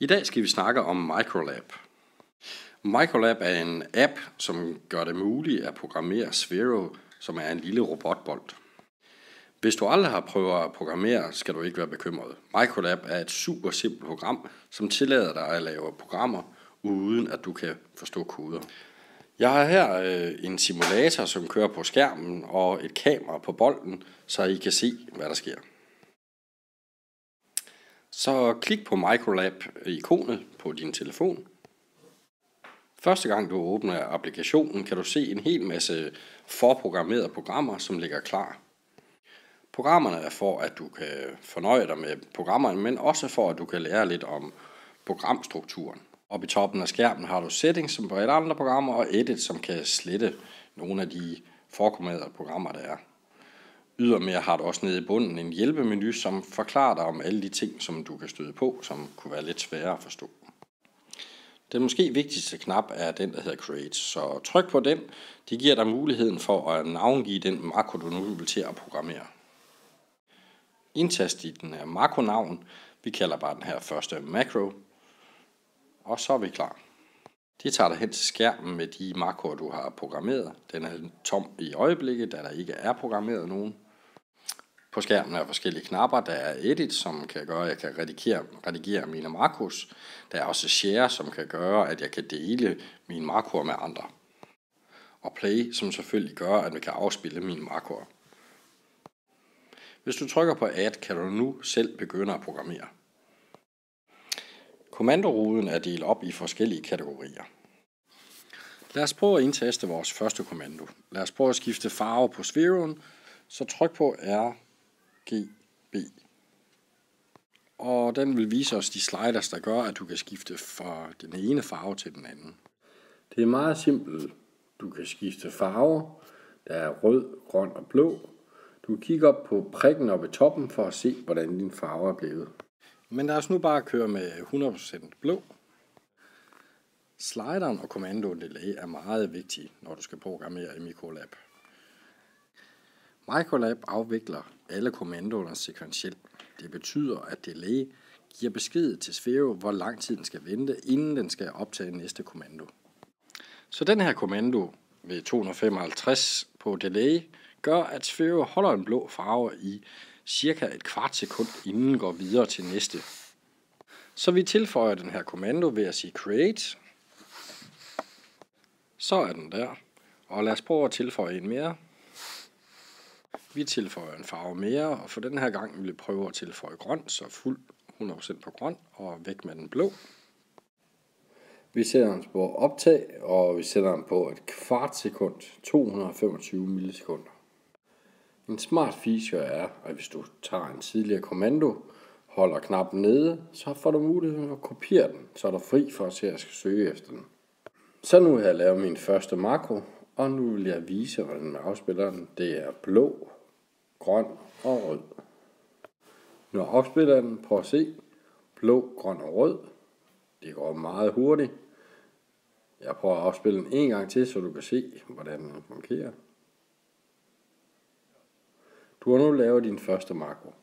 I dag skal vi snakke om Microlab. Microlab er en app, som gør det muligt at programmere Sphero, som er en lille robotbold. Hvis du aldrig har prøvet at programmere, skal du ikke være bekymret. Microlab er et super simpelt program, som tillader dig at lave programmer, uden at du kan forstå koder. Jeg har her en simulator, som kører på skærmen, og et kamera på bolden, så I kan se, hvad der sker. Så klik på Microlab-ikonet på din telefon. Første gang du åbner applikationen, kan du se en hel masse forprogrammerede programmer, som ligger klar. Programmerne er for, at du kan fornøje dig med programmerne, men også for, at du kan lære lidt om programstrukturen. Oppe i toppen af skærmen har du Settings, som på alle andre programmer, og Edit, som kan slette nogle af de forprogrammerede programmer, der er. Ydermere har du også nede i bunden en hjælpemenu, som forklarer dig om alle de ting, som du kan støde på, som kunne være lidt svære at forstå. Den måske vigtigste knap er den, der hedder Create, så tryk på den. Det giver dig muligheden for at navngive den makro, du nu vil til at programmere. Indtast i den her makronavn. Vi kalder bare den her første macro. Og så er vi klar. Det tager dig hen til skærmen med de makroer, du har programmeret. Den er tom i øjeblikket, da der ikke er programmeret nogen. På skærmen er forskellige knapper. Der er Edit, som kan gøre, at jeg kan redigere mine makros. Der er også Share, som kan gøre, at jeg kan dele mine makroer med andre. Og Play, som selvfølgelig gør, at vi kan afspille mine makroer. Hvis du trykker på Add, kan du nu selv begynde at programmere. Kommandoruden er delt op i forskellige kategorier. Lad os prøve at indtaste vores første kommando. Lad os prøve at skifte farve på Spheroen, så tryk på RGB. Og den vil vise os de sliders, der gør, at du kan skifte fra den ene farve til den anden. Det er meget simpelt. Du kan skifte farver. Der er rød, grøn og blå. Du kigger op på prikken oppe i toppen for at se, hvordan din farve er blevet. Men lad os nu bare køre med 100% blå. Slideren og kommandoen delay er meget vigtige, når du skal programmere i Microlab. Microlab afvikler alle kommandoerne sekventielt. Det betyder, at delay giver besked til Sphero, hvor lang tid den skal vente, inden den skal optage næste kommando. Så den her kommando ved 255 på delay gør, at Sphero holder en blå farve i cirka et kvart sekund, inden den går videre til næste. Så vi tilføjer den her kommando ved at sige Create. Så er den der. Og lad os prøve at tilføje en mere. Vi tilføjer en farve mere, og for den her gang vil vi prøve at tilføje grøn, så fuld 100% på grøn, og væk med den blå. Vi sætter den på optag, og vi sætter den på et kvart sekund, 225 millisekunder. En smart feature er, at hvis du tager en tidligere kommando, holder knappen nede, så får du mulighed for at kopiere den, så er du fri for at se, at jeg skal søge efter den. Så nu har jeg lavet min første makro, og nu vil jeg vise, hvordan man afspiller den. Det er blå, grøn og rød. Nu afspiller jeg den. Prøv at se. Blå, grøn og rød. Det går meget hurtigt. Jeg prøver at afspille den en gang til, så du kan se, hvordan den fungerer. Du har nu lavet din første makro.